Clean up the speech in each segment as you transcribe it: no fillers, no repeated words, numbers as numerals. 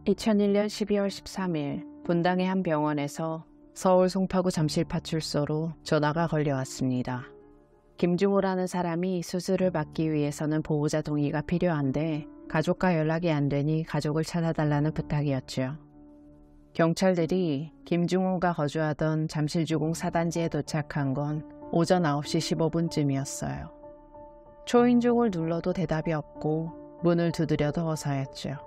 2001년 12월 13일 분당의 한 병원에서 서울 송파구 잠실파출소로 전화가 걸려왔습니다. 김중호라는 사람이 수술을 받기 위해서는 보호자 동의가 필요한데 가족과 연락이 안 되니 가족을 찾아달라는 부탁이었죠. 경찰들이 김중호가 거주하던 잠실주공 4단지에 도착한 건 오전 9시 15분쯤이었어요. 초인종을 눌러도 대답이 없고 문을 두드려도 어서였죠.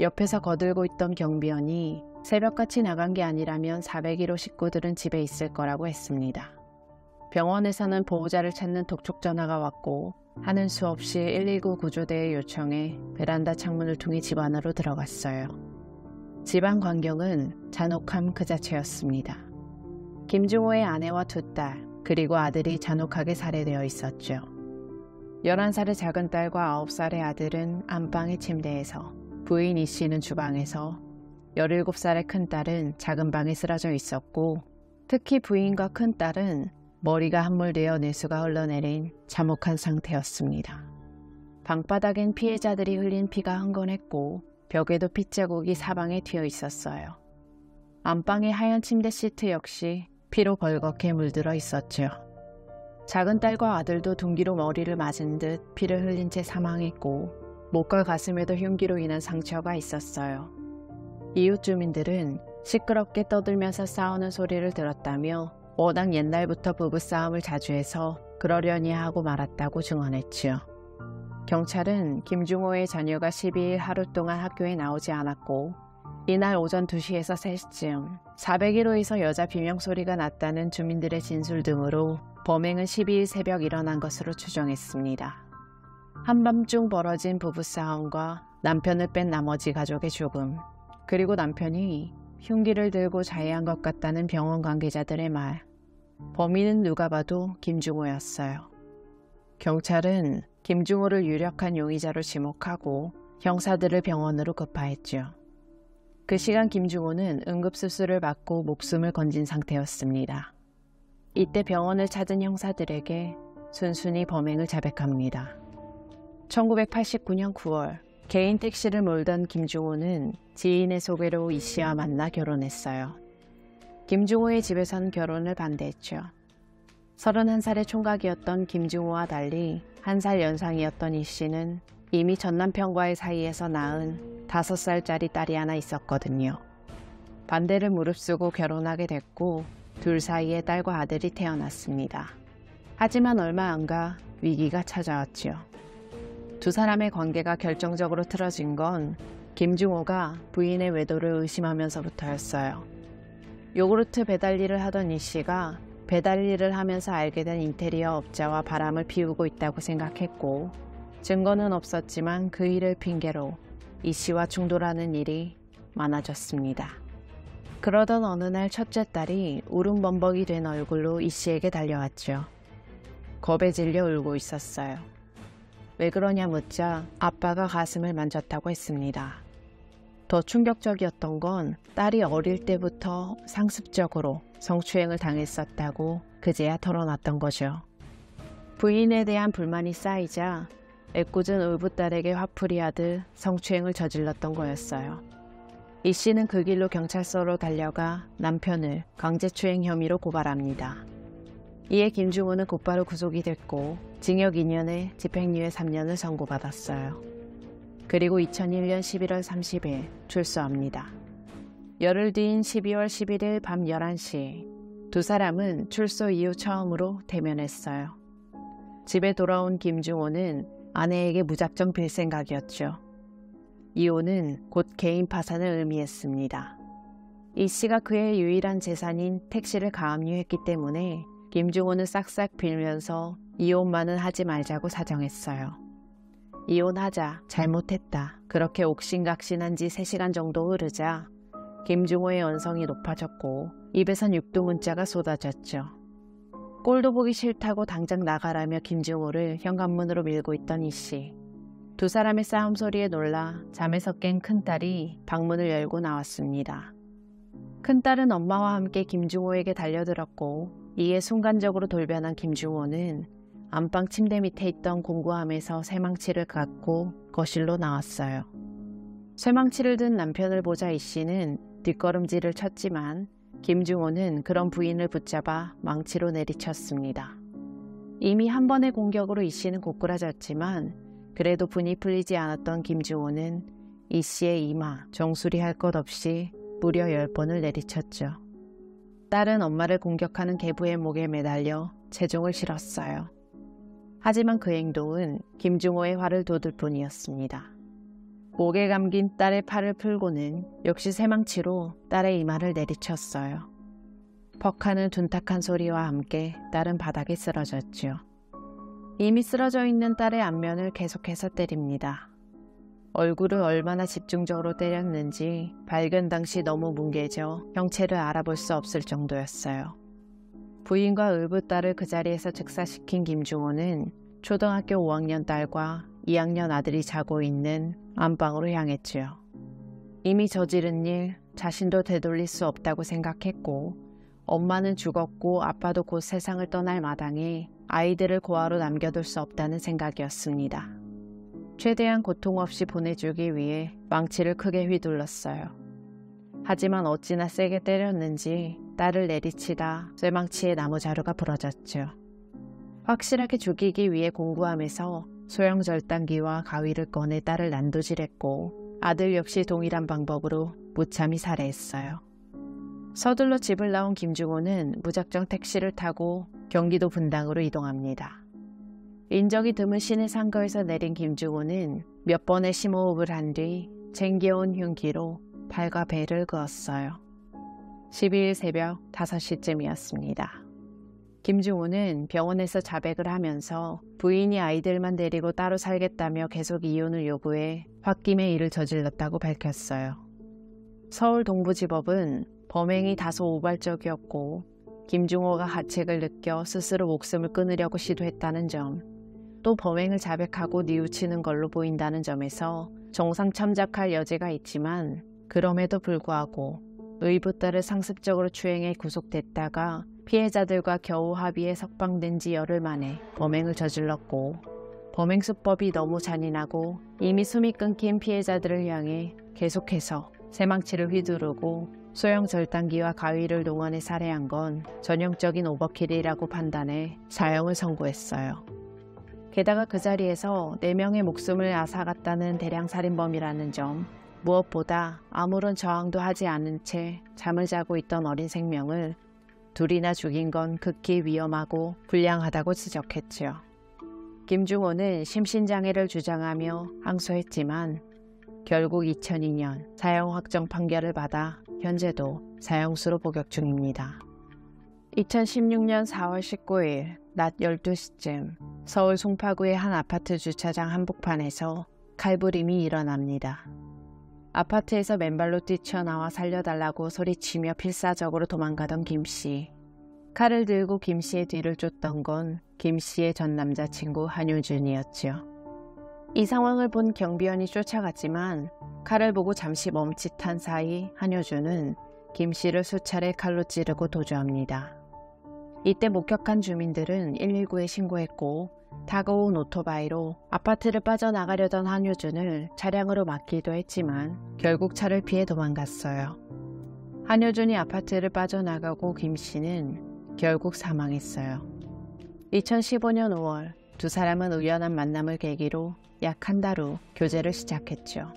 옆에서 거들고 있던 경비원이 새벽같이 나간 게 아니라면 401호 식구들은 집에 있을 거라고 했습니다. 병원에서는 보호자를 찾는 독촉 전화가 왔고 하는 수 없이 119 구조대의 요청에 베란다 창문을 통해 집 안으로 들어갔어요. 집안 광경은 잔혹함 그 자체였습니다. 김중호의 아내와 2딸 그리고 아들이 잔혹하게 살해되어 있었죠. 11살의 작은 딸과 9살의 아들은 안방의 침대에서, 부인 이 씨는 주방에서, 17살의 큰딸은 작은 방에 쓰러져 있었고 특히 부인과 큰딸은 머리가 함몰되어 뇌수가 흘러내린 참혹한 상태였습니다. 방바닥엔 피해자들이 흘린 피가 흥건했고 벽에도 핏자국이 사방에 튀어 있었어요. 안방의 하얀 침대 시트 역시 피로 벌겋게 물들어 있었죠. 작은 딸과 아들도 둔기로 머리를 맞은 듯 피를 흘린 채 사망했고 목과 가슴에도 흉기로 인한 상처가 있었어요. 이웃 주민들은 시끄럽게 떠들면서 싸우는 소리를 들었다며 워낙 옛날부터 부부싸움을 자주 해서 그러려니 하고 말았다고 증언했지요. 경찰은 김중호의 자녀가 12일 하루 동안 학교에 나오지 않았고 이날 오전 2시에서 3시쯤 401호에서 여자 비명소리가 났다는 주민들의 진술 등으로 범행은 12일 새벽 일어난 것으로 추정했습니다. 한밤중 벌어진 부부싸움과 남편을 뺀 나머지 가족의 죽음, 그리고 남편이 흉기를 들고 자해한 것 같다는 병원 관계자들의 말. 범인은 누가 봐도 김중호였어요. 경찰은 김중호를 유력한 용의자로 지목하고 형사들을 병원으로 급파했죠. 그 시간 김중호는 응급수술을 받고 목숨을 건진 상태였습니다. 이때 병원을 찾은 형사들에게 순순히 범행을 자백합니다. 1989년 9월 개인 택시를 몰던 김중호는 지인의 소개로 이 씨와 만나 결혼했어요. 김중호의 집에선 결혼을 반대했죠. 31살의 총각이었던 김중호와 달리 1살 연상이었던 이 씨는 이미 전 남편과의 사이에서 낳은 5살짜리 딸이 하나 있었거든요. 반대를 무릅쓰고 결혼하게 됐고 둘 사이에 딸과 아들이 태어났습니다. 하지만 얼마 안 가 위기가 찾아왔죠. 두 사람의 관계가 결정적으로 틀어진 건 김중호가 부인의 외도를 의심하면서부터였어요. 요구르트 배달 일을 하던 이 씨가 배달 일을 하면서 알게 된 인테리어 업자와 바람을 피우고 있다고 생각했고 증거는 없었지만 그 일을 핑계로 이 씨와 충돌하는 일이 많아졌습니다. 그러던 어느 날 첫째 딸이 울음범벅이 된 얼굴로 이 씨에게 달려왔죠. 겁에 질려 울고 있었어요. 왜 그러냐 묻자 아빠가 가슴을 만졌다고 했습니다. 더 충격적이었던 건 딸이 어릴 때부터 상습적으로 성추행을 당했었다고 그제야 털어놨던 거죠. 부인에 대한 불만이 쌓이자 애꿎은 울붓딸에게 화풀이하듯 성추행을 저질렀던 거였어요. 이 씨는 그 길로 경찰서로 달려가 남편을 강제추행 혐의로 고발합니다. 이에 김중호는 곧바로 구속이 됐고 징역 2년에 집행유예 3년을 선고받았어요. 그리고 2001년 11월 30일 출소합니다. 열흘 뒤인 12월 11일 밤 11시 두 사람은 출소 이후 처음으로 대면했어요. 집에 돌아온 김중호는 아내에게 무작정 빌 생각이었죠. 이혼은 곧 개인 파산을 의미했습니다. 이 씨가 그의 유일한 재산인 택시를 가압류했기 때문에 김중호는 싹싹 빌면서 이혼만은 하지 말자고 사정했어요. 이혼하자, 잘못했다. 그렇게 옥신각신한 지 3시간 정도 흐르자 김중호의 언성이 높아졌고 입에선 육두 문자가 쏟아졌죠. 꼴도 보기 싫다고 당장 나가라며 김중호를 현관문으로 밀고 있던 이 씨. 두 사람의 싸움 소리에 놀라 잠에서 깬 큰딸이 방문을 열고 나왔습니다. 큰딸은 엄마와 함께 김중호에게 달려들었고 이에 순간적으로 돌변한 김중호는 안방 침대 밑에 있던 공구함에서 새망치를 갖고 거실로 나왔어요. 쇠망치를 든 남편을 보자 이 씨는 뒷걸음질을 쳤지만 김중호는 그런 부인을 붙잡아 망치로 내리쳤습니다. 이미 한 번의 공격으로 이 씨는 고꾸라졌지만 그래도 분이 풀리지 않았던 김중호는 이 씨의 이마, 정수리 할 것 없이 무려 10번을 내리쳤죠. 딸은 엄마를 공격하는 계부의 목에 매달려 체중을 실었어요. 하지만 그 행동은 김중호의 화를 돋을 뿐이었습니다. 목에 감긴 딸의 팔을 풀고는 역시 쇠망치로 딸의 이마를 내리쳤어요. 퍽하는 둔탁한 소리와 함께 딸은 바닥에 쓰러졌죠. 이미 쓰러져 있는 딸의 안면을 계속해서 때립니다. 얼굴을 얼마나 집중적으로 때렸는지 발견 당시 너무 뭉개져 형체를 알아볼 수 없을 정도였어요. 부인과 을부딸을 그 자리에서 즉사시킨 김중호는 초등학교 5학년 딸과 2학년 아들이 자고 있는 안방으로 향했지요. 이미 저지른 일 자신도 되돌릴 수 없다고 생각했고 엄마는 죽었고 아빠도 곧 세상을 떠날 마당에 아이들을 고아로 남겨둘 수 없다는 생각이었습니다. 최대한 고통 없이 보내주기 위해 망치를 크게 휘둘렀어요. 하지만 어찌나 세게 때렸는지 딸을 내리치다 쇠망치에 나무자루가 부러졌죠. 확실하게 죽이기 위해 공구함에서 소형 절단기와 가위를 꺼내 딸을 난도질했고 아들 역시 동일한 방법으로 무참히 살해했어요. 서둘러 집을 나온 김중호는 무작정 택시를 타고 경기도 분당으로 이동합니다. 인적이 드문 시내 상가에서 내린 김중호는 몇 번의 심호흡을 한 뒤 챙겨온 흉기로 팔과 배를 그었어요. 12일 새벽 5시쯤이었습니다. 김중호는 병원에서 자백을 하면서 부인이 아이들만 데리고 따로 살겠다며 계속 이혼을 요구해 홧김에 일을 저질렀다고 밝혔어요. 서울 동부지법은 범행이 다소 우발적이었고 김중호가 가책을 느껴 스스로 목숨을 끊으려고 시도했다는 점, 또 범행을 자백하고 뉘우치는 걸로 보인다는 점에서 정상 참작할 여지가 있지만 그럼에도 불구하고 의붓딸을 상습적으로 추행해 구속됐다가 피해자들과 겨우 합의해 석방된 지 열흘 만에 범행을 저질렀고 범행 수법이 너무 잔인하고 이미 숨이 끊긴 피해자들을 향해 계속해서 쇠망치를 휘두르고 소형 절단기와 가위를 동원해 살해한 건 전형적인 오버킬이라고 판단해 사형을 선고했어요. 게다가 그 자리에서 4명의 목숨을 앗아갔다는 대량살인범이라는 점, 무엇보다 아무런 저항도 하지 않은 채 잠을 자고 있던 어린 생명을 둘이나 죽인 건 극히 위험하고 불량하다고 지적했지요. 김중호는 심신장애를 주장하며 항소했지만 결국 2002년 사형 확정 판결을 받아 현재도 사형수로 복역 중입니다. 2016년 4월 19일 낮 12시쯤 서울 송파구의 한 아파트 주차장 한복판에서 칼부림이 일어납니다. 아파트에서 맨발로 뛰쳐나와 살려달라고 소리치며 필사적으로 도망가던 김씨. 칼을 들고 김씨의 뒤를 쫓던 건 김씨의 전 남자친구 한효준이었지요. 이 상황을 본 경비원이 쫓아갔지만 칼을 보고 잠시 멈칫한 사이 한효준은 김씨를 수차례 칼로 찌르고 도주합니다. 이때 목격한 주민들은 119에 신고했고 다가온 오토바이로 아파트를 빠져나가려던 한효준을 차량으로 막기도 했지만 결국 차를 피해 도망갔어요. 한효준이 아파트를 빠져나가고 김씨는 결국 사망했어요. 2015년 5월 두 사람은 우연한 만남을 계기로 약 한 달 후 교제를 시작했죠.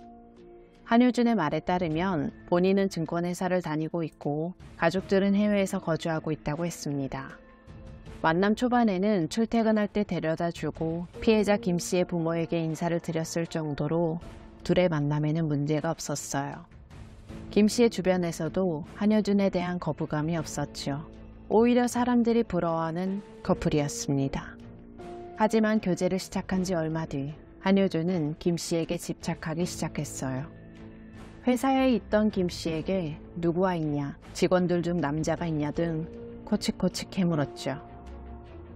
한효준의 말에 따르면 본인은 증권회사를 다니고 있고 가족들은 해외에서 거주하고 있다고 했습니다. 만남 초반에는 출퇴근할 때 데려다 주고 피해자 김씨의 부모에게 인사를 드렸을 정도로 둘의 만남에는 문제가 없었어요. 김씨의 주변에서도 한효준에 대한 거부감이 없었죠. 오히려 사람들이 부러워하는 커플이었습니다. 하지만 교제를 시작한 지 얼마 뒤 한효준은 김씨에게 집착하기 시작했어요. 회사에 있던 김씨에게 누구와 있냐, 직원들 중 남자가 있냐 등 코치코치 캐물었죠.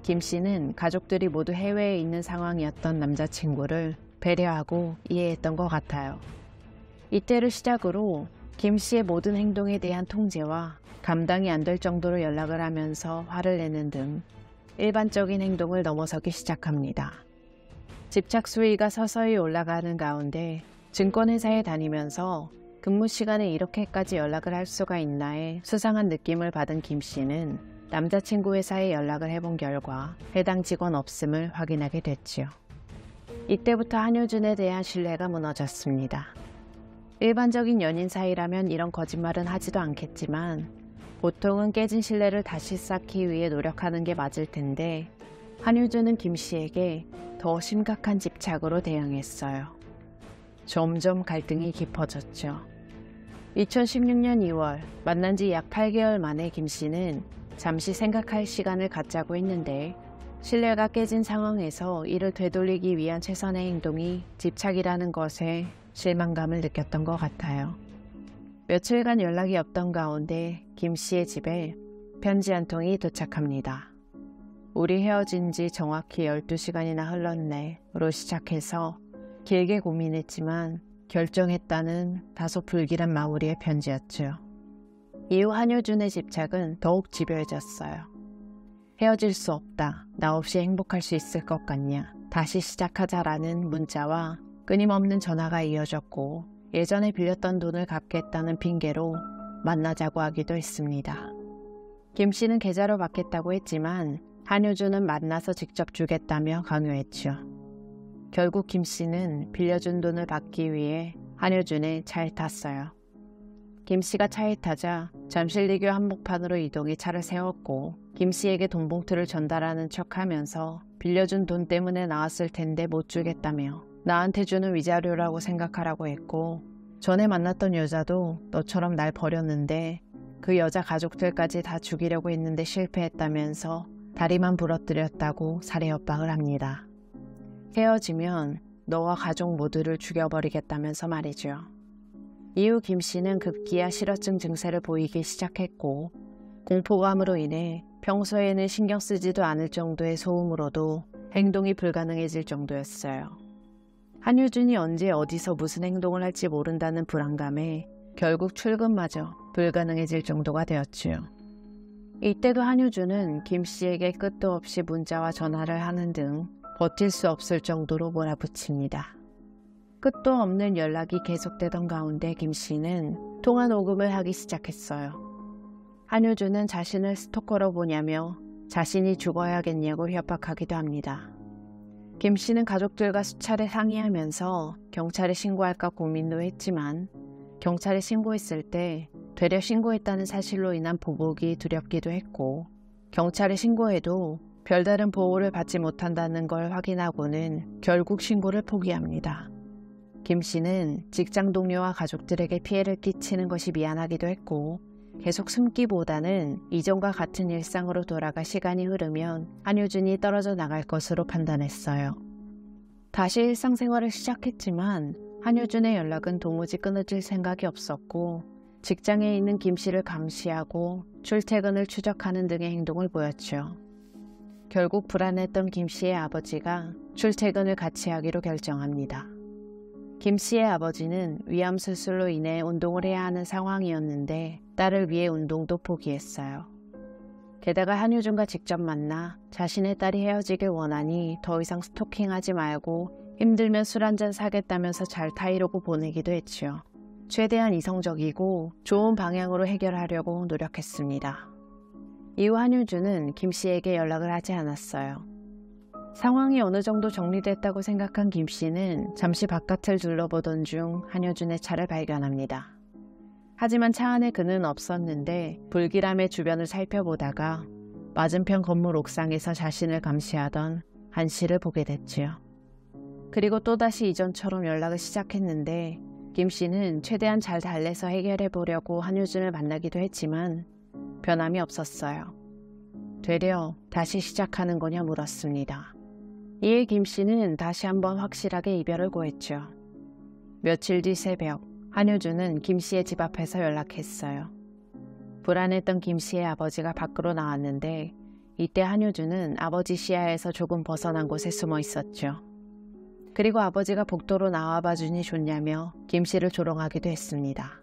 김씨는 가족들이 모두 해외에 있는 상황이었던 남자친구를 배려하고 이해했던 것 같아요. 이때를 시작으로 김씨의 모든 행동에 대한 통제와 감당이 안 될 정도로 연락을 하면서 화를 내는 등 일반적인 행동을 넘어서기 시작합니다. 집착 수위가 서서히 올라가는 가운데 증권회사에 다니면서 근무 시간에 이렇게까지 연락을 할 수가 있나에 수상한 느낌을 받은 김 씨는 남자친구 회사에 연락을 해본 결과 해당 직원 없음을 확인하게 됐지요. 이때부터 한효준에 대한 신뢰가 무너졌습니다. 일반적인 연인 사이라면 이런 거짓말은 하지도 않겠지만 보통은 깨진 신뢰를 다시 쌓기 위해 노력하는 게 맞을 텐데 한효준은 김 씨에게 더 심각한 집착으로 대응했어요. 점점 갈등이 깊어졌죠. 2016년 2월 만난 지 약 8개월 만에 김 씨는 잠시 생각할 시간을 갖자고 했는데 신뢰가 깨진 상황에서 이를 되돌리기 위한 최선의 행동이 집착이라는 것에 실망감을 느꼈던 것 같아요. 며칠간 연락이 없던 가운데 김 씨의 집에 편지 한 통이 도착합니다. 우리 헤어진 지 정확히 12시간이나 흘렀네로 시작해서 길게 고민했지만 결정했다는 다소 불길한 마무리의 편지였죠. 이후 한효준의 집착은 더욱 집요해졌어요. 헤어질 수 없다. 나 없이 행복할 수 있을 것 같냐. 다시 시작하자라는 문자와 끊임없는 전화가 이어졌고 예전에 빌렸던 돈을 갚겠다는 핑계로 만나자고 하기도 했습니다. 김 씨는 계좌로 받겠다고 했지만 한효준은 만나서 직접 주겠다며 강요했죠. 결국 김 씨는 빌려준 돈을 받기 위해 한효준의 차에 탔어요. 김 씨가 차에 타자 잠실리교 한복판으로 이동해 차를 세웠고 김 씨에게 돈 봉투를 전달하는 척하면서 빌려준 돈 때문에 나왔을 텐데 못 주겠다며 나한테 주는 위자료라고 생각하라고 했고 전에 만났던 여자도 너처럼 날 버렸는데 그 여자 가족들까지 다 죽이려고 했는데 실패했다면서 다리만 부러뜨렸다고 살해 협박을 합니다. 헤어지면 너와 가족 모두를 죽여버리겠다면서 말이죠. 이후 김 씨는 급기야 실어증 증세를 보이기 시작했고 공포감으로 인해 평소에는 신경 쓰지도 않을 정도의 소음으로도 행동이 불가능해질 정도였어요. 한효준이 언제 어디서 무슨 행동을 할지 모른다는 불안감에 결국 출근마저 불가능해질 정도가 되었지요. 이때도 한효준은 김 씨에게 끝도 없이 문자와 전화를 하는 등 버틸 수 없을 정도로 몰아붙입니다. 끝도 없는 연락이 계속되던 가운데 김 씨는 통화 녹음을 하기 시작했어요. 한효준은 자신을 스토커로 보냐며 자신이 죽어야겠냐고 협박하기도 합니다. 김 씨는 가족들과 수차례 상의하면서 경찰에 신고할까 고민도 했지만 경찰에 신고했을 때 되려 신고했다는 사실로 인한 보복이 두렵기도 했고 경찰에 신고해도 별다른 보호를 받지 못한다는 걸 확인하고는 결국 신고를 포기합니다. 김 씨는 직장 동료와 가족들에게 피해를 끼치는 것이 미안하기도 했고 계속 숨기보다는 이전과 같은 일상으로 돌아가 시간이 흐르면 한효준이 떨어져 나갈 것으로 판단했어요. 다시 일상생활을 시작했지만 한효준의 연락은 도무지 끊어질 생각이 없었고 직장에 있는 김 씨를 감시하고 출퇴근을 추적하는 등의 행동을 보였죠. 결국 불안했던 김 씨의 아버지가 출퇴근을 같이 하기로 결정합니다. 김 씨의 아버지는 위암 수술로 인해 운동을 해야 하는 상황이었는데 딸을 위해 운동도 포기했어요. 게다가 한효준과 직접 만나 자신의 딸이 헤어지길 원하니 더 이상 스토킹하지 말고 힘들면 술 한잔 사겠다면서 잘 타이르고 보내기도 했지요. 최대한 이성적이고 좋은 방향으로 해결하려고 노력했습니다. 이후 한효준은 김 씨에게 연락을 하지 않았어요. 상황이 어느 정도 정리됐다고 생각한 김 씨는 잠시 바깥을 둘러보던 중 한효준의 차를 발견합니다. 하지만 차 안에 그는 없었는데 불길함에 주변을 살펴보다가 맞은편 건물 옥상에서 자신을 감시하던 한 씨를 보게 됐지요. 그리고 또다시 이전처럼 연락을 시작했는데 김 씨는 최대한 잘 달래서 해결해 보려고 한효준을 만나기도 했지만 변함이 없었어요. 되려 다시 시작하는 거냐 물었습니다. 이에 김 씨는 다시 한번 확실하게 이별을 고했죠. 며칠 뒤 새벽 한효준은 김 씨의 집 앞에서 연락했어요. 불안했던 김 씨의 아버지가 밖으로 나왔는데 이때 한효준은 아버지 시야에서 조금 벗어난 곳에 숨어 있었죠. 그리고 아버지가 복도로 나와봐 주니 좋냐며 김 씨를 조롱하기도 했습니다.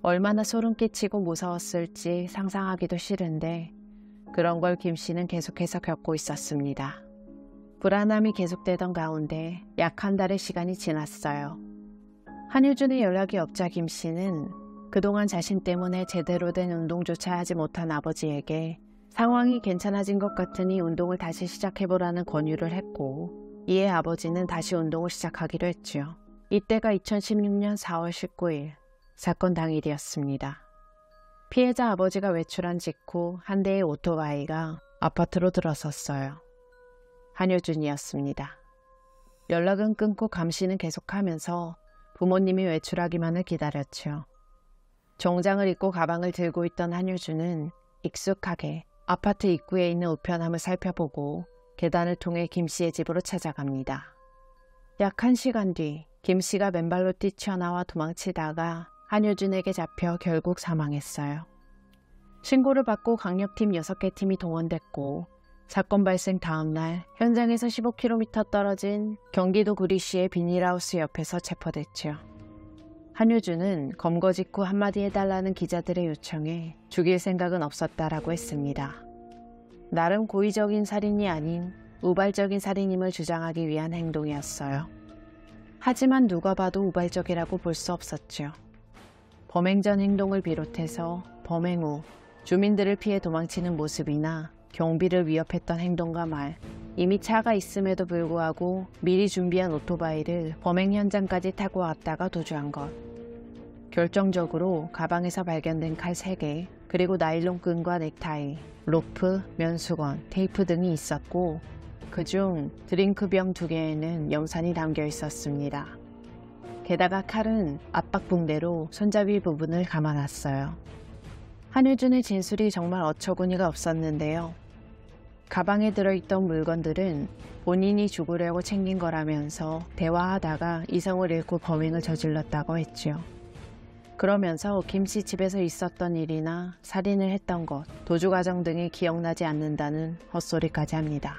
얼마나 소름 끼치고 무서웠을지 상상하기도 싫은데 그런 걸 김 씨는 계속해서 겪고 있었습니다. 불안함이 계속되던 가운데 약 한 달의 시간이 지났어요. 한효준의 연락이 없자 김 씨는 그동안 자신 때문에 제대로 된 운동조차 하지 못한 아버지에게 상황이 괜찮아진 것 같으니 운동을 다시 시작해보라는 권유를 했고, 이에 아버지는 다시 운동을 시작하기로 했죠. 이때가 2016년 4월 19일 사건 당일이었습니다. 피해자 아버지가 외출한 직후 한 대의 오토바이가 아파트로 들어섰어요. 한효준이었습니다. 연락은 끊고 감시는 계속하면서 부모님이 외출하기만을 기다렸죠. 정장을 입고 가방을 들고 있던 한효준은 익숙하게 아파트 입구에 있는 우편함을 살펴보고 계단을 통해 김 씨의 집으로 찾아갑니다. 약 1시간 뒤 김 씨가 맨발로 뛰쳐나와 도망치다가 한효준에게 잡혀 결국 사망했어요. 신고를 받고 강력팀 6개 팀이 동원됐고, 사건 발생 다음날 현장에서 15km 떨어진 경기도 구리시의 비닐하우스 옆에서 체포됐죠. 한효준은 검거 직후 한마디 해달라는 기자들의 요청에 죽일 생각은 없었다라고 했습니다. 나름 고의적인 살인이 아닌 우발적인 살인임을 주장하기 위한 행동이었어요. 하지만 누가 봐도 우발적이라고 볼 수 없었죠. 범행 전 행동을 비롯해서 범행 후 주민들을 피해 도망치는 모습이나 경비를 위협했던 행동과 말, 이미 차가 있음에도 불구하고 미리 준비한 오토바이를 범행 현장까지 타고 왔다가 도주한 것. 결정적으로 가방에서 발견된 칼 3개, 그리고 나일론 끈과 넥타이, 로프, 면수건, 테이프 등이 있었고, 그중 드링크병 2개에는 염산이 담겨 있었습니다. 게다가 칼은 압박붕대로 손잡이 부분을 감아놨어요. 한효준의 진술이 정말 어처구니가 없었는데요. 가방에 들어있던 물건들은 본인이 죽으려고 챙긴 거라면서 대화하다가 이성을 잃고 범행을 저질렀다고 했죠. 그러면서 김 씨 집에서 있었던 일이나 살인을 했던 것, 도주 과정 등이 기억나지 않는다는 헛소리까지 합니다.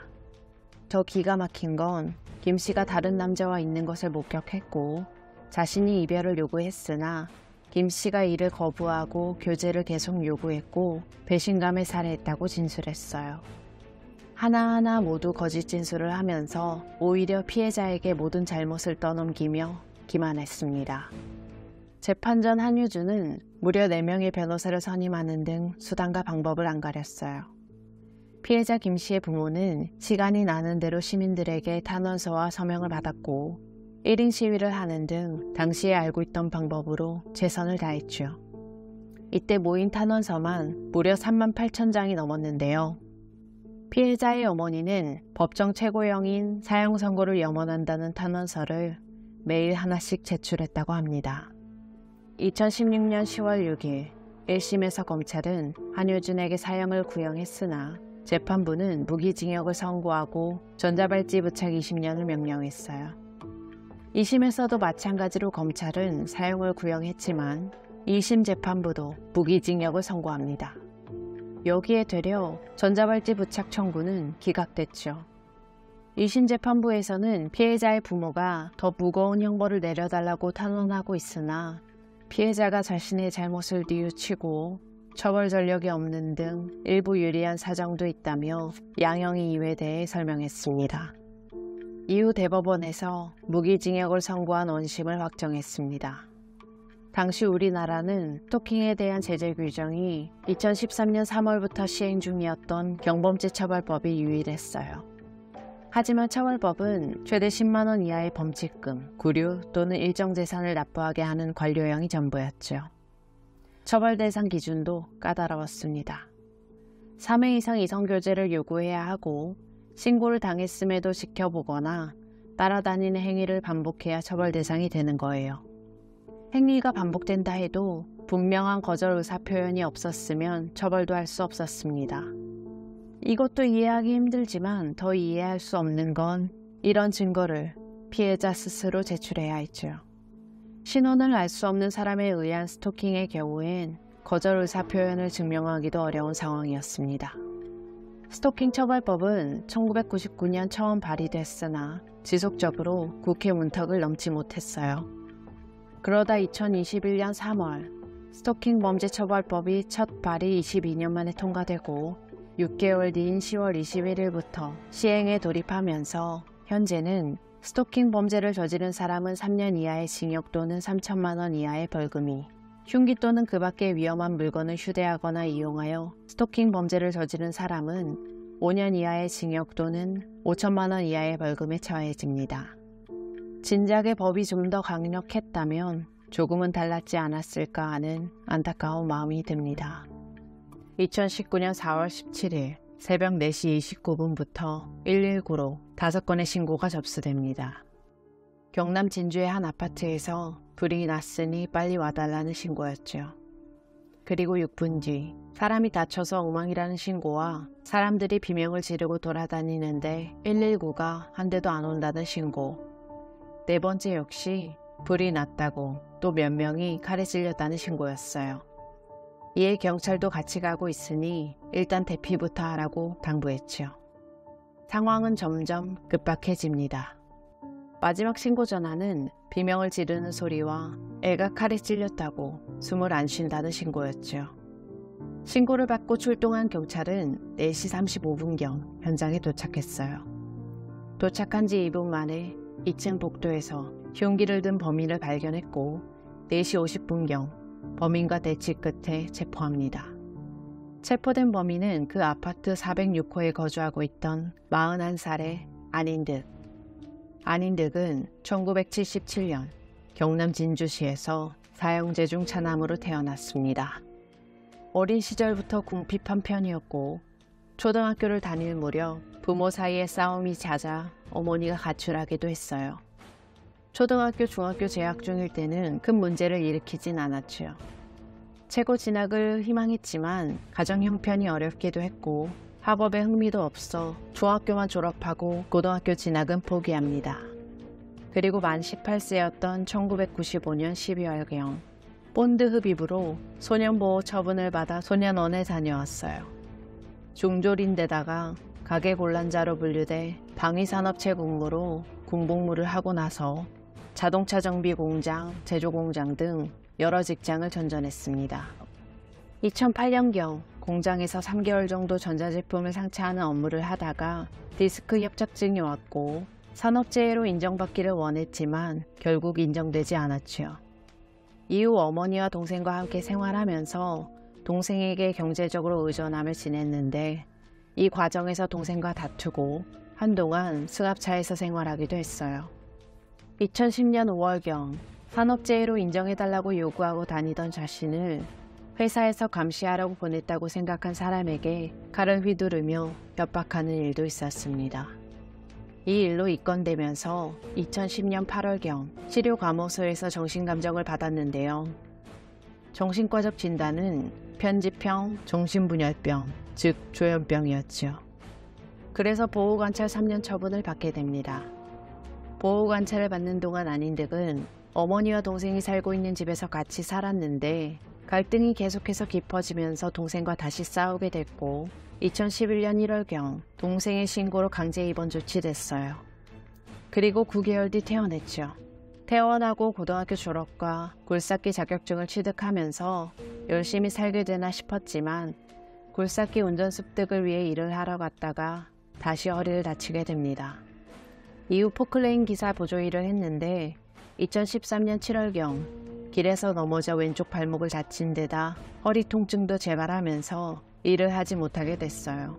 더 기가 막힌 건 김 씨가 다른 남자와 있는 것을 목격했고, 자신이 이별을 요구했으나 김 씨가 이를 거부하고 교제를 계속 요구했고 배신감에 살해했다고 진술했어요. 하나하나 모두 거짓 진술을 하면서 오히려 피해자에게 모든 잘못을 떠넘기며 기만했습니다. 재판 전 한효준은 무려 4명의 변호사를 선임하는 등 수단과 방법을 안 가렸어요. 피해자 김 씨의 부모는 시간이 나는 대로 시민들에게 탄원서와 서명을 받았고 1인 시위를 하는 등 당시에 알고 있던 방법으로 최선을 다했죠. 이때 모인 탄원서만 무려 38,000장이 넘었는데요. 피해자의 어머니는 법정 최고형인 사형 선고를 염원한다는 탄원서를 매일 하나씩 제출했다고 합니다. 2016년 10월 6일 1심에서 검찰은 한효준에게 사형을 구형했으나 재판부는 무기징역을 선고하고 전자발찌 부착 20년을 명령했어요. 2심에서도 마찬가지로 검찰은 사형을 구형했지만 2심 재판부도 무기징역을 선고합니다. 여기에 되려 전자발찌 부착 청구는 기각됐죠. 2심 재판부에서는 피해자의 부모가 더 무거운 형벌을 내려달라고 탄원하고 있으나 피해자가 자신의 잘못을 뉘우치고 처벌 전력이 없는 등 일부 유리한 사정도 있다며 양형의 이유에 대해 설명했습니다. 이후 대법원에서 무기징역을 선고한 원심을 확정했습니다. 당시 우리나라는 스토킹에 대한 제재 규정이 2013년 3월부터 시행 중이었던 경범죄 처벌법이 유일했어요. 하지만 처벌법은 최대 10만 원 이하의 범칙금, 구류 또는 일정 재산을 납부하게 하는 관료형이 전부였죠. 처벌 대상 기준도 까다로웠습니다. 3회 이상 이성교제를 요구해야 하고 신고를 당했음에도 지켜보거나 따라다니는 행위를 반복해야 처벌 대상이 되는 거예요. 행위가 반복된다 해도 분명한 거절 의사 표현이 없었으면 처벌도 할 수 없었습니다. 이것도 이해하기 힘들지만 더 이해할 수 없는 건 이런 증거를 피해자 스스로 제출해야 했죠. 신원을 알 수 없는 사람에 의한 스토킹의 경우엔 거절 의사 표현을 증명하기도 어려운 상황이었습니다. 스토킹 처벌법은 1999년 처음 발의됐으나 지속적으로 국회 문턱을 넘지 못했어요. 그러다 2021년 3월 스토킹 범죄 처벌법이 첫 발의 22년 만에 통과되고 6개월 뒤인 10월 21일부터 시행에 돌입하면서 현재는 스토킹 범죄를 저지른 사람은 3년 이하의 징역 또는 3천만 원 이하의 벌금이, 흉기 또는 그 밖의 위험한 물건을 휴대하거나 이용하여 스토킹 범죄를 저지른 사람은 5년 이하의 징역 또는 5천만 원 이하의 벌금에 처해집니다. 진작에 법이 좀 더 강력했다면 조금은 달랐지 않았을까 하는 안타까운 마음이 듭니다. 2019년 4월 17일 새벽 4시 29분부터 119로 5건의 신고가 접수됩니다. 경남 진주의 한 아파트에서 불이 났으니 빨리 와달라는 신고였죠. 그리고 6분 뒤 사람이 다쳐서 엉망이라는 신고와 사람들이 비명을 지르고 돌아다니는데 119가 한 대도 안 온다는 신고. 네 번째 역시 불이 났다고 또 몇 명이 칼에 찔렸다는 신고였어요. 이에 경찰도 같이 가고 있으니 일단 대피부터 하라고 당부했죠. 상황은 점점 급박해집니다. 마지막 신고 전화는 비명을 지르는 소리와 애가 칼에 찔렸다고 숨을 안 쉰다는 신고였죠. 신고를 받고 출동한 경찰은 4시 35분경 현장에 도착했어요. 도착한 지 2분 만에 2층 복도에서 흉기를 든 범인을 발견했고 4시 50분경 범인과 대치 끝에 체포합니다. 체포된 범인은 그 아파트 406호에 거주하고 있던 41살의 안인득. 안인득은 1977년 경남 진주시에서 사형제 중 차남으로 태어났습니다. 어린 시절부터 궁핍한 편이었고 초등학교를 다닐 무렵 부모 사이에 싸움이 잦아 어머니가 가출하기도 했어요. 초등학교, 중학교 재학 중일 때는 큰 문제를 일으키진 않았죠. 최고 진학을 희망했지만 가정 형편이 어렵기도 했고 학업에 흥미도 없어 중학교만 졸업하고 고등학교 진학은 포기합니다. 그리고 만 18세였던 1995년 12월경 본드 흡입으로 소년보호 처분을 받아 소년원에 다녀왔어요. 중졸인데다가 가계곤란자로 분류돼 방위산업체 공무로 군복무를 하고 나서 자동차 정비 공장, 제조 공장 등 여러 직장을 전전했습니다. 2008년경 공장에서 3개월 정도 전자제품을 상차하는 업무를 하다가 디스크 협착증이 왔고 산업재해로 인정받기를 원했지만 결국 인정되지 않았죠. 이후 어머니와 동생과 함께 생활하면서 동생에게 경제적으로 의존하며 지냈는데 이 과정에서 동생과 다투고 한동안 승합차에서 생활하기도 했어요. 2010년 5월경 산업재해로 인정해달라고 요구하고 다니던 자신을 회사에서 감시하라고 보냈다고 생각한 사람에게 칼을 휘두르며 협박하는 일도 있었습니다. 이 일로 입건되면서 2010년 8월경 치료감호소에서 정신감정을 받았는데요. 정신과적 진단은 편집형 정신분열병, 즉 조현병이었죠. 그래서 보호관찰 3년 처분을 받게 됩니다. 보호관찰을 받는 동안 안인득은 어머니와 동생이 살고 있는 집에서 같이 살았는데 갈등이 계속해서 깊어지면서 동생과 다시 싸우게 됐고 2011년 1월경 동생의 신고로 강제 입원 조치됐어요. 그리고 9개월 뒤 퇴원했죠. 퇴원하고 고등학교 졸업과 굴삭기 자격증을 취득하면서 열심히 살게 되나 싶었지만 굴삭기 운전 습득을 위해 일을 하러 갔다가 다시 허리를 다치게 됩니다. 이후 포클레인 기사 보조 일을 했는데 2013년 7월경 길에서 넘어져 왼쪽 발목을 다친 데다 허리 통증도 재발하면서 일을 하지 못하게 됐어요.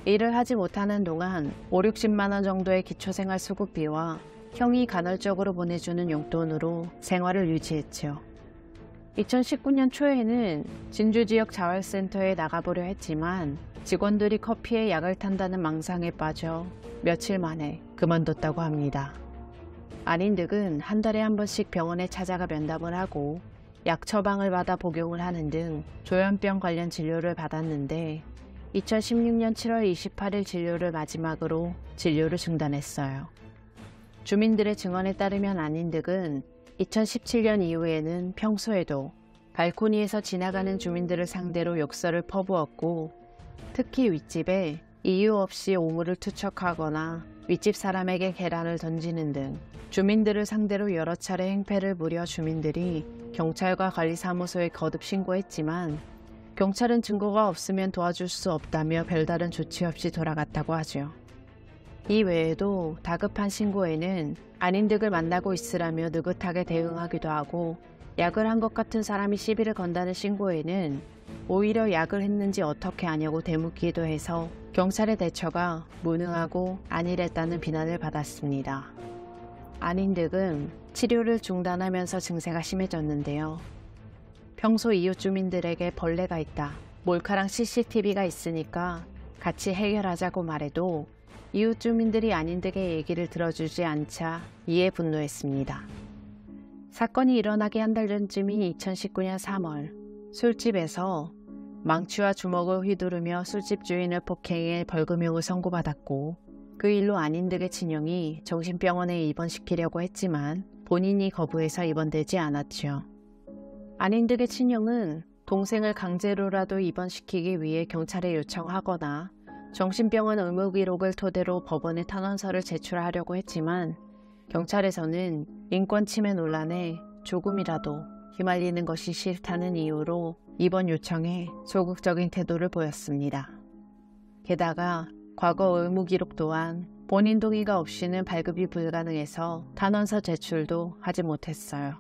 일을 하지 못하는 동안 5, 60만 원 정도의 기초생활수급비와 형이 간헐적으로 보내주는 용돈으로 생활을 유지했죠. 2019년 초에는 진주지역 자활센터에 나가보려 했지만 직원들이 커피에 약을 탄다는 망상에 빠져 며칠 만에 그만뒀다고 합니다. 안인득은 한 달에 한 번씩 병원에 찾아가 면담을 하고 약 처방을 받아 복용을 하는 등 조현병 관련 진료를 받았는데 2016년 7월 28일 진료를 마지막으로 진료를 중단했어요. 주민들의 증언에 따르면 안인득은 2017년 이후에는 평소에도 발코니에서 지나가는 주민들을 상대로 욕설을 퍼부었고 특히 윗집에 이유 없이 오물을 투척하거나 윗집 사람에게 계란을 던지는 등 주민들을 상대로 여러 차례 행패를 부려 주민들이 경찰과 관리사무소에 거듭 신고했지만 경찰은 증거가 없으면 도와줄 수 없다며 별다른 조치 없이 돌아갔다고 하죠. 이 외에도 다급한 신고에는 아닌 득을 만나고 있으라며 느긋하게 대응하기도 하고, 약을 한 것 같은 사람이 시비를 건다는 신고에는 오히려 약을 했는지 어떻게 아냐고 되묻기도 해서 경찰의 대처가 무능하고 안일했다는 비난을 받았습니다. 아닌 득은 치료를 중단하면서 증세가 심해졌는데요. 평소 이웃 주민들에게 벌레가 있다, 몰카랑 CCTV가 있으니까 같이 해결하자고 말해도 이웃 주민들이 아닌 득의 얘기를 들어주지 않자 이에 분노했습니다. 사건이 일어나기 한 달 전쯤인 2019년 3월, 술집에서 망치와 주먹을 휘두르며 술집 주인을 폭행해 벌금형을 선고받았고, 그 일로 아닌 득의 친형이 정신병원에 입원시키려고 했지만 본인이 거부해서 입원되지 않았죠. 아닌 득의 친형은 동생을 강제로라도 입원시키기 위해 경찰에 요청하거나 정신병원 의무 기록을 토대로 법원에 탄원서를 제출하려고 했지만 경찰에서는 인권 침해 논란에 조금이라도 휘말리는 것이 싫다는 이유로 입원 요청에 소극적인 태도를 보였습니다. 게다가 과거 의무 기록 또한 본인 동의가 없이는 발급이 불가능해서 탄원서 제출도 하지 못했어요.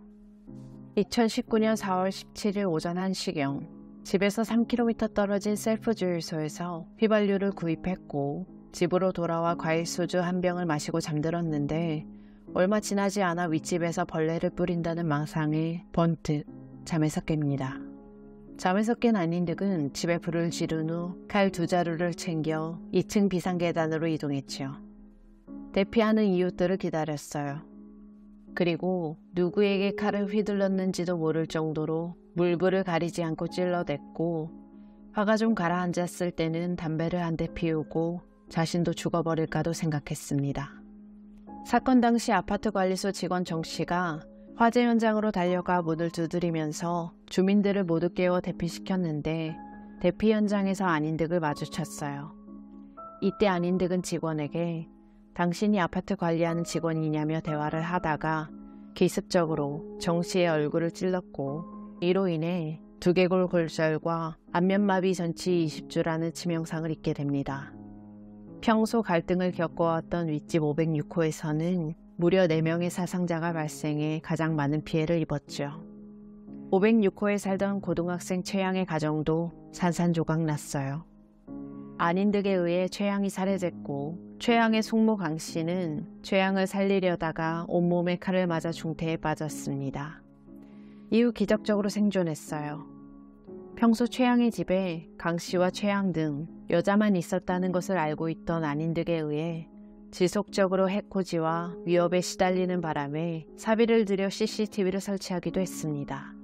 2019년 4월 17일 오전 1시경 집에서 3km 떨어진 셀프 주유소에서 휘발유를 구입했고 집으로 돌아와 과일 소주 한 병을 마시고 잠들었는데 얼마 지나지 않아 윗집에서 벌레를 뿌린다는 망상에 번뜩 잠에서 깹니다. 잠에서 깬 아닌 득은 집에 불을 지른 후 칼 2자루를 챙겨 2층 비상계단으로 이동했죠. 대피하는 이웃들을 기다렸어요. 그리고 누구에게 칼을 휘둘렀는지도 모를 정도로 물불을 가리지 않고 찔러댔고, 화가 좀 가라앉았을 때는 담배를 한 대 피우고 자신도 죽어버릴까도 생각했습니다. 사건 당시 아파트 관리소 직원 정 씨가 화재 현장으로 달려가 문을 두드리면서 주민들을 모두 깨워 대피시켰는데 대피 현장에서 아닌 득을 마주쳤어요. 이때 아닌 득은 직원에게 당신이 아파트 관리하는 직원이냐며 대화를 하다가 기습적으로 정 씨의 얼굴을 찔렀고, 이로 인해 두개골 골절과 안면마비 전치 20주라는 치명상을 입게 됩니다. 평소 갈등을 겪어왔던 윗집 506호에서는 무려 4명의 사상자가 발생해 가장 많은 피해를 입었죠. 506호에 살던 고등학생 최양의 가정도 산산조각 났어요. 아닌 득에 의해 최양이 살해됐고, 최양의 숙모 강 씨는 최양을 살리려다가 온몸에 칼을 맞아 중태에 빠졌습니다. 이후 기적적으로 생존했어요. 평소 최양의 집에 강 씨와 최양 등 여자만 있었다는 것을 알고 있던 아닌 득에 의해 지속적으로 해코지와 위협에 시달리는 바람에 사비를 들여 CCTV를 설치하기도 했습니다.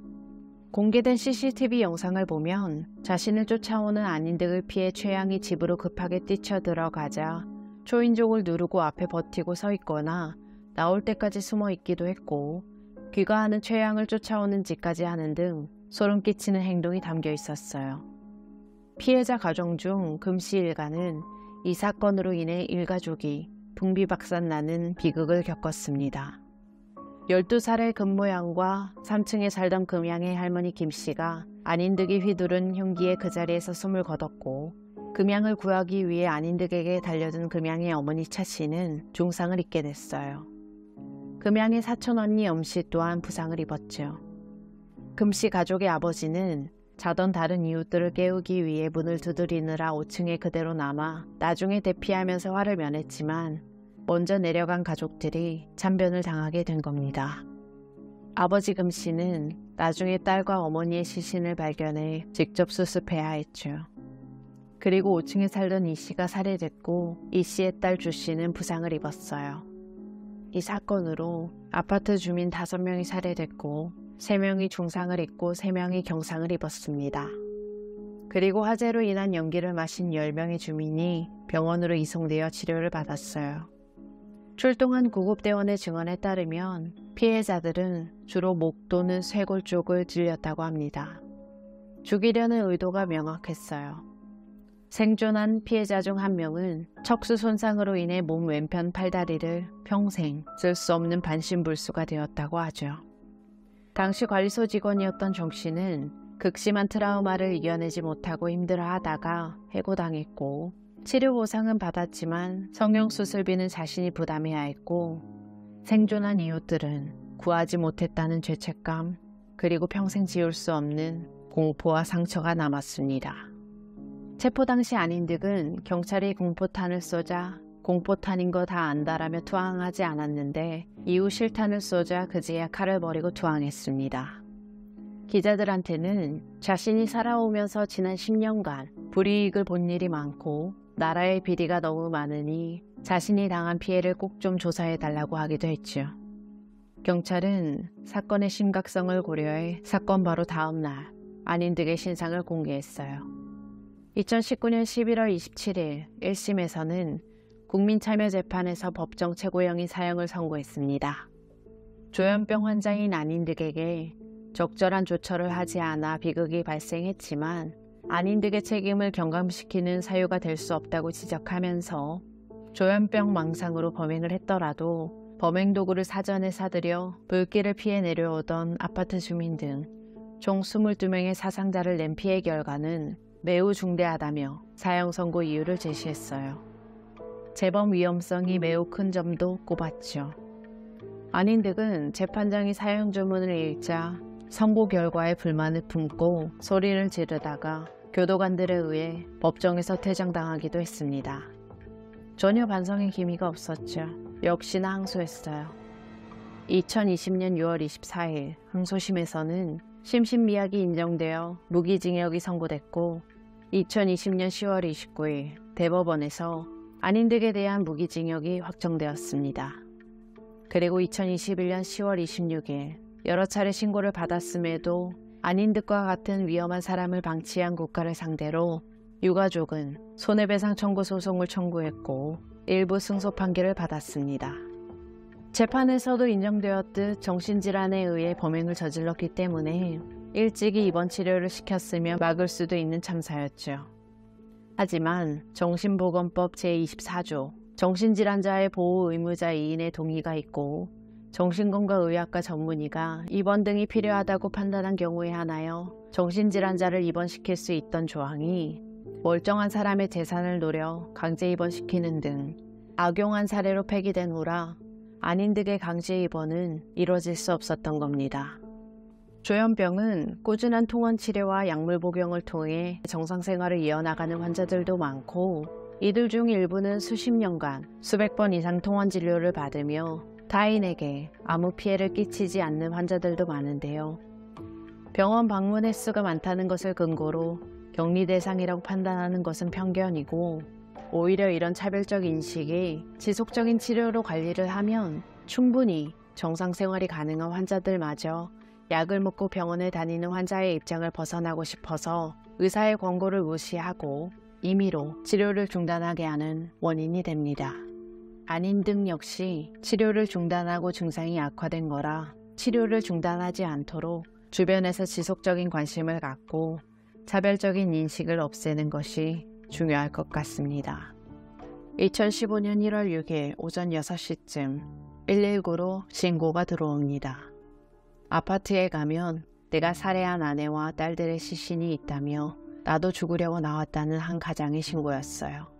공개된 CCTV 영상을 보면 자신을 쫓아오는 아닌 득을 피해 최양이 집으로 급하게 뛰쳐들어가자 초인종을 누르고 앞에 버티고 서 있거나 나올 때까지 숨어 있기도 했고, 귀가하는 최양을 쫓아오는 짓까지 하는 등 소름 끼치는 행동이 담겨 있었어요. 피해자 가정 중 금씨 일가는 이 사건으로 인해 일가족이 풍비박산나는 비극을 겪었습니다. 12살의 금모양과 3층에 살던 금양의 할머니 김씨가 아닌 득이 휘두른 흉기에 그 자리에서 숨을 거뒀고, 금양을 구하기 위해 아닌 득에게 달려든 금양의 어머니 차씨는 중상을 입게 됐어요. 금양의 사촌언니 엄씨 또한 부상을 입었죠. 금씨 가족의 아버지는 자던 다른 이웃들을 깨우기 위해 문을 두드리느라 5층에 그대로 남아 나중에 대피하면서 화를 면했지만 먼저 내려간 가족들이 참변을 당하게 된 겁니다. 아버지 금씨는 나중에 딸과 어머니의 시신을 발견해 직접 수습해야 했죠. 그리고 5층에 살던 이씨가 살해됐고 이씨의 딸 주씨는 부상을 입었어요. 이 사건으로 아파트 주민 5명이 살해됐고 3명이 중상을 입고 3명이 경상을 입었습니다. 그리고 화재로 인한 연기를 마신 10명의 주민이 병원으로 이송되어 치료를 받았어요. 출동한 구급대원의 증언에 따르면 피해자들은 주로 목 또는 쇄골 쪽을 찔렸다고 합니다. 죽이려는 의도가 명확했어요. 생존한 피해자 중 1명은 척수 손상으로 인해 몸 왼편 팔다리를 평생 쓸 수 없는 반신불수가 되었다고 하죠. 당시 관리소 직원이었던 정 씨는 극심한 트라우마를 이겨내지 못하고 힘들어하다가 해고당했고, 치료 보상은 받았지만 성형수술비는 자신이 부담해야 했고 생존한 이웃들은 구하지 못했다는 죄책감 그리고 평생 지울 수 없는 공포와 상처가 남았습니다. 체포 당시 안인득은 경찰이 공포탄을 쏘자 공포탄인 거 다 안다라며 투항하지 않았는데 이후 실탄을 쏘자 그제야 칼을 버리고 투항했습니다. 기자들한테는 자신이 살아오면서 지난 10년간 불이익을 본 일이 많고 나라의 비리가 너무 많으니 자신이 당한 피해를 꼭 좀 조사해달라고 하기도 했죠. 경찰은 사건의 심각성을 고려해 사건 바로 다음 날 안인득의 신상을 공개했어요. 2019년 11월 27일 1심에서는 국민참여재판에서 법정 최고형이 사형을 선고했습니다. 조현병 환자인 안인득에게 적절한 조처를 하지 않아 비극이 발생했지만 안인득의 책임을 경감시키는 사유가 될 수 없다고 지적하면서 조현병 망상으로 범행을 했더라도 범행 도구를 사전에 사들여 불길을 피해 내려오던 아파트 주민 등 총 22명의 사상자를 낸 피해 결과는 매우 중대하다며 사형 선고 이유를 제시했어요. 재범 위험성이 매우 큰 점도 꼽았죠. 안인득은 재판장이 사형 주문을 읽자 선고 결과에 불만을 품고 소리를 지르다가 교도관들에 의해 법정에서 퇴장당하기도 했습니다. 전혀 반성의 기미가 없었죠. 역시나 항소했어요. 2020년 6월 24일 항소심에서는 심신미약이 인정되어 무기징역이 선고됐고 2020년 10월 29일 대법원에서 안인득에 대한 무기징역이 확정되었습니다. 그리고 2021년 10월 26일 여러 차례 신고를 받았음에도 안인득과 같은 위험한 사람을 방치한 국가를 상대로 유가족은 손해배상 청구 소송을 청구했고 일부 승소 판결을 받았습니다. 재판에서도 인정되었듯 정신질환에 의해 범행을 저질렀기 때문에 일찍이 입원 치료를 시켰으며 막을 수도 있는 참사였죠. 하지만 정신보건법 제24조 정신질환자의 보호 의무자 2인의 동의가 있고 정신건강의학과 전문의가 입원 등이 필요하다고 판단한 경우에 한하여 정신질환자를 입원시킬 수 있던 조항이 멀쩡한 사람의 재산을 노려 강제 입원시키는 등 악용한 사례로 폐기된 후라 안인득의 강제 입원은 이뤄질 수 없었던 겁니다. 조현병은 꾸준한 통원 치료와 약물 복용을 통해 정상생활을 이어나가는 환자들도 많고 이들 중 일부는 수십 년간 수백 번 이상 통원 진료를 받으며 타인에게 아무 피해를 끼치지 않는 환자들도 많은데요. 병원 방문 횟수가 많다는 것을 근거로 격리 대상이라고 판단하는 것은 편견이고 오히려 이런 차별적 인식이 지속적인 치료로 관리를 하면 충분히 정상생활이 가능한 환자들마저 약을 먹고 병원에 다니는 환자의 입장을 벗어나고 싶어서 의사의 권고를 무시하고 임의로 치료를 중단하게 하는 원인이 됩니다. 안인득 역시 치료를 중단하고 증상이 악화된 거라 치료를 중단하지 않도록 주변에서 지속적인 관심을 갖고 차별적인 인식을 없애는 것이 중요할 것 같습니다. 2015년 1월 6일 오전 6시쯤 119로 신고가 들어옵니다. 아파트에 가면 내가 살해한 아내와 딸들의 시신이 있다며 나도 죽으려고 나왔다는 한 가장의 신고였어요.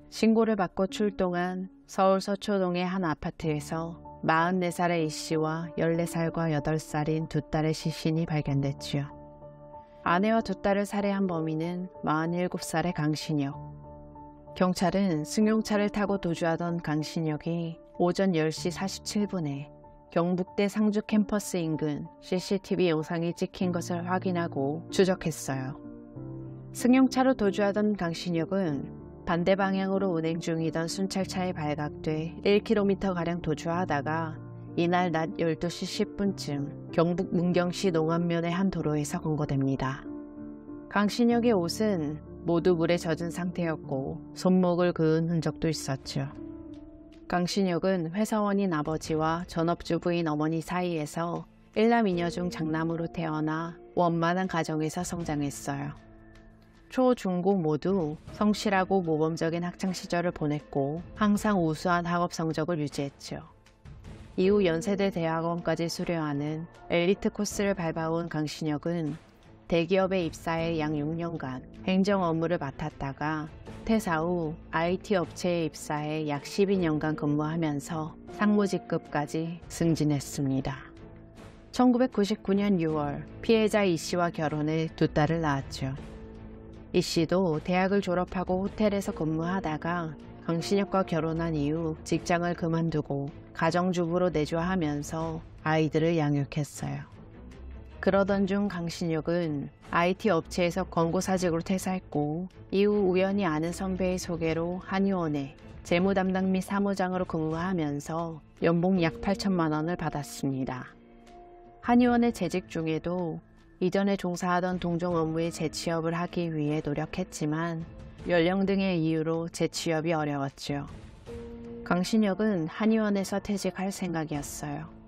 신고를 받고 출동한 서울 서초동의 한 아파트에서 44살의 A씨와 14살과 8살인 두 딸의 시신이 발견됐지요. 아내와 두 딸을 살해한 범인은 47살의 강신혁. 경찰은 승용차를 타고 도주하던 강신혁이 오전 10시 47분에 경북대 상주 캠퍼스 인근 CCTV 영상이 찍힌 것을 확인하고 추적했어요. 승용차로 도주하던 강신혁은 반대 방향으로 운행 중이던 순찰차에 발각돼 1km가량 도주하다가 이날 낮 12시 10분쯤 경북 문경시 농안면의 한 도로에서 검거됩니다. 강신혁의 옷은 모두 물에 젖은 상태였고 손목을 그은 흔적도 있었죠. 강신혁은 회사원인 아버지와 전업주부인 어머니 사이에서 일남 이녀 중 장남으로 태어나 원만한 가정에서 성장했어요. 초, 중, 고 모두 성실하고 모범적인 학창시절을 보냈고 항상 우수한 학업 성적을 유지했죠. 이후 연세대 대학원까지 수료하는 엘리트 코스를 밟아온 강신혁은 대기업에 입사해 약 6년간 행정 업무를 맡았다가 퇴사 후 IT 업체에 입사해 약 12년간 근무하면서 상무직급까지 승진했습니다. 1999년 6월 피해자 이 씨와 결혼해 두 딸을 낳았죠. 이 씨도 대학을 졸업하고 호텔에서 근무하다가 강신혁과 결혼한 이후 직장을 그만두고 가정주부로 내조하면서 아이들을 양육했어요. 그러던 중 강신혁은 IT 업체에서 권고사직으로 퇴사했고 이후 우연히 아는 선배의 소개로 한의원에 재무 담당 및 사무장으로 근무하면서 연봉 약 8천만 원을 받았습니다. 한의원에 재직 중에도 이전에 종사하던 동종 업무에 재취업을 하기 위해 노력했지만 연령 등의 이유로 재취업이 어려웠죠. 강신혁은 한의원에서 퇴직할 생각이었어요.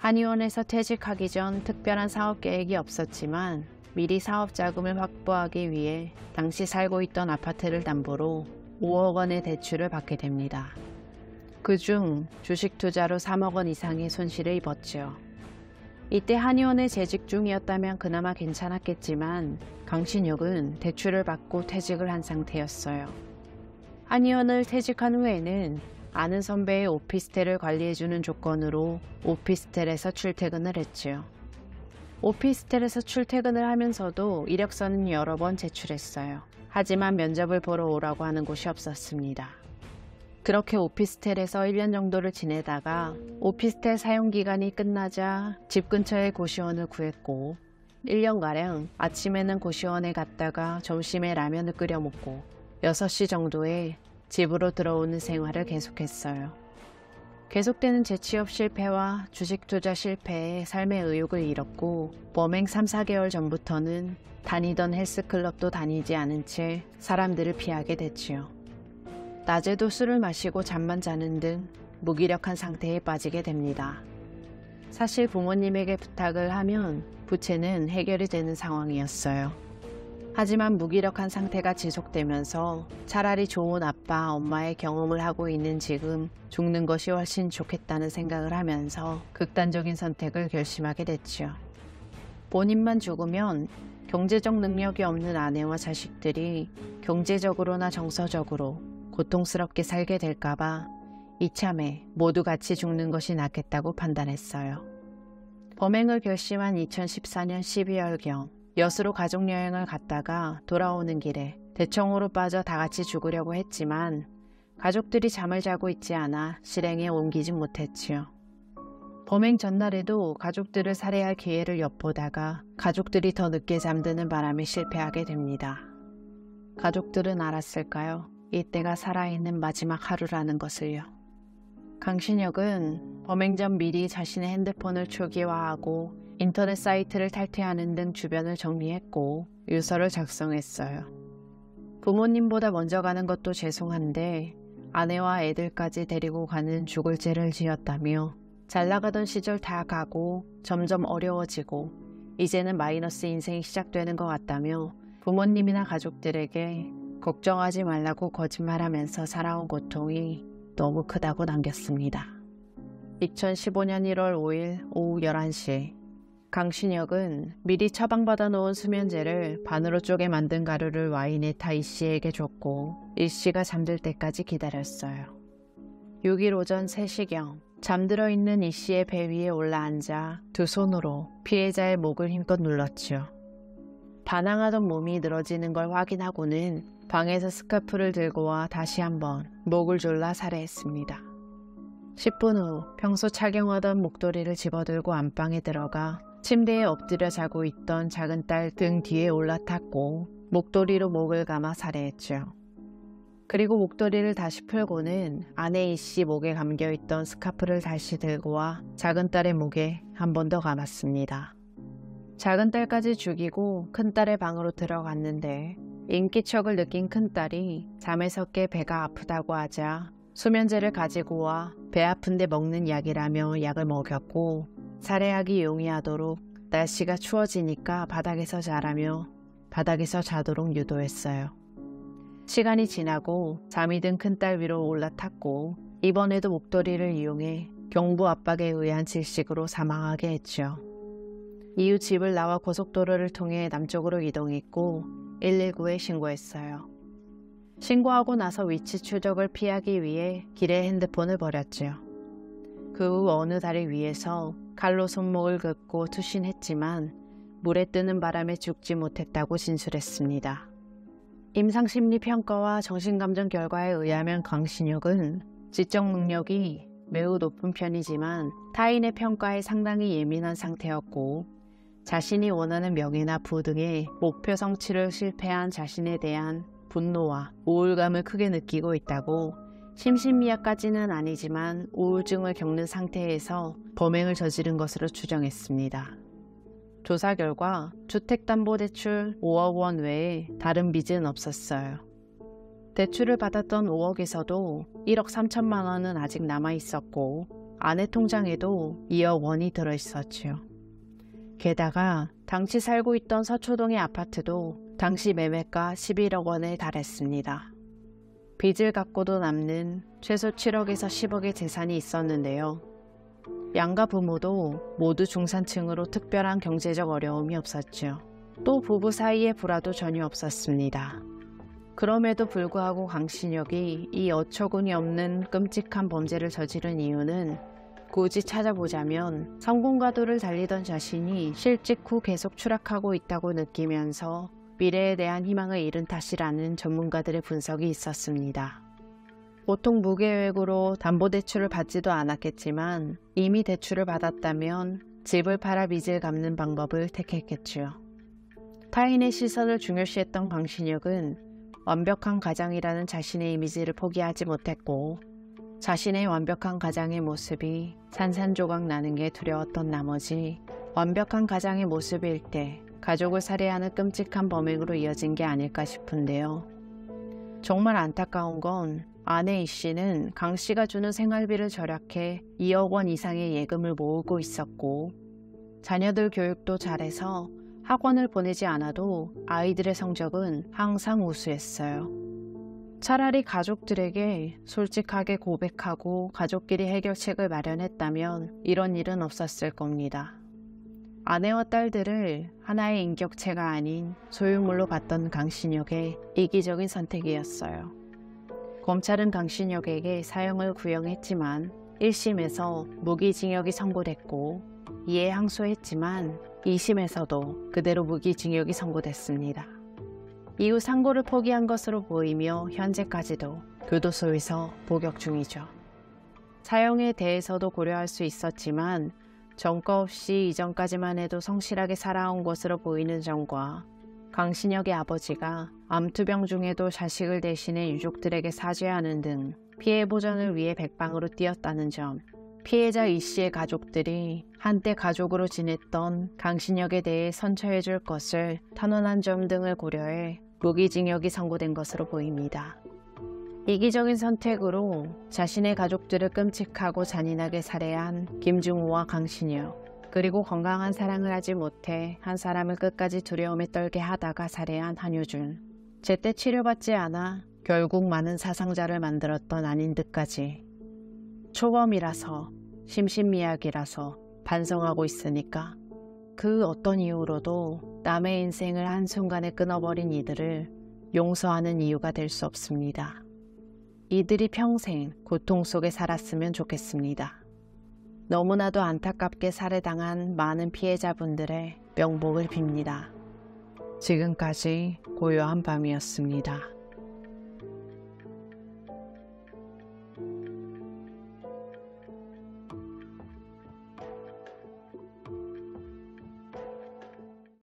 한의원에서 퇴직하기 전 특별한 사업 계획이 없었지만 미리 사업 자금을 확보하기 위해 당시 살고 있던 아파트를 담보로 5억 원의 대출을 받게 됩니다. 그중 주식 투자로 3억 원 이상의 손실을 입었죠. 이때 한의원에 재직 중이었다면 그나마 괜찮았겠지만 강신혁은 대출을 받고 퇴직을 한 상태였어요. 한의원을 퇴직한 후에는 아는 선배의 오피스텔을 관리해주는 조건으로 오피스텔에서 출퇴근을 했지요. 오피스텔에서 출퇴근을 하면서도 이력서는 여러 번 제출했어요. 하지만 면접을 보러 오라고 하는 곳이 없었습니다. 그렇게 오피스텔에서 1년 정도를 지내다가 오피스텔 사용기간이 끝나자 집 근처에 고시원을 구했고 1년가량 아침에는 고시원에 갔다가 점심에 라면을 끓여 먹고 6시 정도에 집으로 들어오는 생활을 계속했어요. 계속되는 재취업 실패와 주식 투자 실패에 삶의 의욕을 잃었고 범행 3-4개월 전부터는 다니던 헬스클럽도 다니지 않은 채 사람들을 피하게 됐지요. 낮에도 술을 마시고 잠만 자는 등 무기력한 상태에 빠지게 됩니다. 사실 부모님에게 부탁을 하면 부채는 해결이 되는 상황이었어요. 하지만 무기력한 상태가 지속되면서 차라리 좋은 아빠, 엄마의 경험을 하고 있는 지금 죽는 것이 훨씬 좋겠다는 생각을 하면서 극단적인 선택을 결심하게 됐죠. 본인만 죽으면 경제적 능력이 없는 아내와 자식들이 경제적으로나 정서적으로 고통스럽게 살게 될까봐 이참에 모두 같이 죽는 것이 낫겠다고 판단했어요. 범행을 결심한 2014년 12월경 여수로 가족여행을 갔다가 돌아오는 길에 대청호로 빠져 다 같이 죽으려고 했지만 가족들이 잠을 자고 있지 않아 실행에 옮기진 못했지요. 범행 전날에도 가족들을 살해할 기회를 엿보다가 가족들이 더 늦게 잠드는 바람에 실패하게 됩니다. 가족들은 알았을까요? 이때가 살아있는 마지막 하루라는 것을요. 강신혁은 범행 전 미리 자신의 핸드폰을 초기화하고 인터넷 사이트를 탈퇴하는 등 주변을 정리했고 유서를 작성했어요. 부모님보다 먼저 가는 것도 죄송한데 아내와 애들까지 데리고 가는 죽을 죄를 지었다며 잘 나가던 시절 다 가고 점점 어려워지고 이제는 마이너스 인생이 시작되는 것 같다며 부모님이나 가족들에게 걱정하지 말라고 거짓말하면서 살아온 고통이 너무 크다고 남겼습니다. 2015년 1월 5일 오후 11시 강신혁은 미리 처방받아 놓은 수면제를 반으로 쪼개 만든 가루를 와인에 타 이 씨에게 줬고 이 씨가 잠들 때까지 기다렸어요. 6일 오전 3시경 잠들어 있는 이 씨의 배 위에 올라앉아 두 손으로 피해자의 목을 힘껏 눌렀죠. 반항하던 몸이 늘어지는 걸 확인하고는 방에서 스카프를 들고 와 다시 한번 목을 졸라 살해했습니다. 10분 후 평소 착용하던 목도리를 집어들고 안방에 들어가 침대에 엎드려 자고 있던 작은 딸 등 뒤에 올라탔고 목도리로 목을 감아 살해했죠. 그리고 목도리를 다시 풀고는 아내 이 씨 목에 감겨있던 스카프를 다시 들고 와 작은 딸의 목에 한 번 더 감았습니다. 작은 딸까지 죽이고 큰딸의 방으로 들어갔는데 인기척을 느낀 큰딸이 잠에서 깨 배가 아프다고 하자 수면제를 가지고 와 배 아픈데 먹는 약이라며 약을 먹였고 살해하기 용이하도록 날씨가 추워지니까 바닥에서 자라며 바닥에서 자도록 유도했어요. 시간이 지나고 잠이 든 큰딸 위로 올라탔고 이번에도 목도리를 이용해 경부 압박에 의한 질식으로 사망하게 했죠. 이후 집을 나와 고속도로를 통해 남쪽으로 이동했고 119에 신고했어요. 신고하고 나서 위치 추적을 피하기 위해 길에 핸드폰을 버렸죠. 그 후 어느 다리 위에서 칼로 손목을 긋고 투신했지만 물에 뜨는 바람에 죽지 못했다고 진술했습니다. 임상심리평가와 정신감정 결과에 의하면 강신혁은 지적 능력이 매우 높은 편이지만 타인의 평가에 상당히 예민한 상태였고 자신이 원하는 명예나 부 등의 목표 성취를 실패한 자신에 대한 분노와 우울감을 크게 느끼고 있다고 심신미약까지는 아니지만 우울증을 겪는 상태에서 범행을 저지른 것으로 추정했습니다. 조사 결과 주택담보대출 5억 원 외에 다른 빚은 없었어요. 대출을 받았던 5억에서도 1억 3천만 원은 아직 남아있었고 아내 통장에도 2억 원이 들어있었지요. 게다가 당시 살고 있던 서초동의 아파트도 당시 매매가 11억 원에 달했습니다. 빚을 갚고도 남는 최소 7억에서 10억의 재산이 있었는데요. 양가 부모도 모두 중산층으로 특별한 경제적 어려움이 없었죠. 또 부부 사이에 불화도 전혀 없었습니다. 그럼에도 불구하고 강신혁이 이 어처구니 없는 끔찍한 범죄를 저지른 이유는 굳이 찾아보자면 성공가도를 달리던 자신이 실직 후 계속 추락하고 있다고 느끼면서 미래에 대한 희망을 잃은 탓이라는 전문가들의 분석이 있었습니다. 보통 무계획으로 담보대출을 받지도 않았겠지만 이미 대출을 받았다면 집을 팔아 빚을 갚는 방법을 택했겠죠. 타인의 시선을 중요시했던 강신혁은 완벽한 가장이라는 자신의 이미지를 포기하지 못했고 자신의 완벽한 가장의 모습이 산산조각 나는 게 두려웠던 나머지 완벽한 가장의 모습일 때 가족을 살해하는 끔찍한 범행으로 이어진 게 아닐까 싶은데요. 정말 안타까운 건 아내 이 씨는 강 씨가 주는 생활비를 절약해 2억 원 이상의 예금을 모으고 있었고 자녀들 교육도 잘해서 학원을 보내지 않아도 아이들의 성적은 항상 우수했어요. 차라리 가족들에게 솔직하게 고백하고 가족끼리 해결책을 마련했다면 이런 일은 없었을 겁니다. 아내와 딸들을 하나의 인격체가 아닌 소유물로 봤던 강신혁의 이기적인 선택이었어요. 검찰은 강신혁에게 사형을 구형했지만 1심에서 무기징역이 선고됐고 이에 항소했지만 2심에서도 그대로 무기징역이 선고됐습니다. 이후 상고를 포기한 것으로 보이며 현재까지도 교도소에서 복역 중이죠. 사형에 대해서도 고려할 수 있었지만 전과 없이 이전까지만 해도 성실하게 살아온 것으로 보이는 점과 강신혁의 아버지가 암투병 중에도 자식을 대신해 유족들에게 사죄하는 등 피해 보전을 위해 백방으로 뛰었다는 점, 피해자 이 씨의 가족들이 한때 가족으로 지냈던 강신혁에 대해 선처해 줄 것을 탄원한 점 등을 고려해 무기징역이 선고된 것으로 보입니다. 이기적인 선택으로 자신의 가족들을 끔찍하고 잔인하게 살해한 김중호와 강신혁, 그리고 건강한 사랑을 하지 못해 한 사람을 끝까지 두려움에 떨게 하다가 살해한 한효준, 제때 치료받지 않아 결국 많은 사상자를 만들었던 안인득까지. 초범이라서, 심신미약이라서 반성하고 있으니까 그 어떤 이유로도 남의 인생을 한순간에 끊어버린 이들을 용서하는 이유가 될 수 없습니다. 이들이 평생 고통 속에 살았으면 좋겠습니다. 너무나도 안타깝게 살해당한 많은 피해자분들의 명복을 빕니다. 지금까지 고요한 밤이었습니다.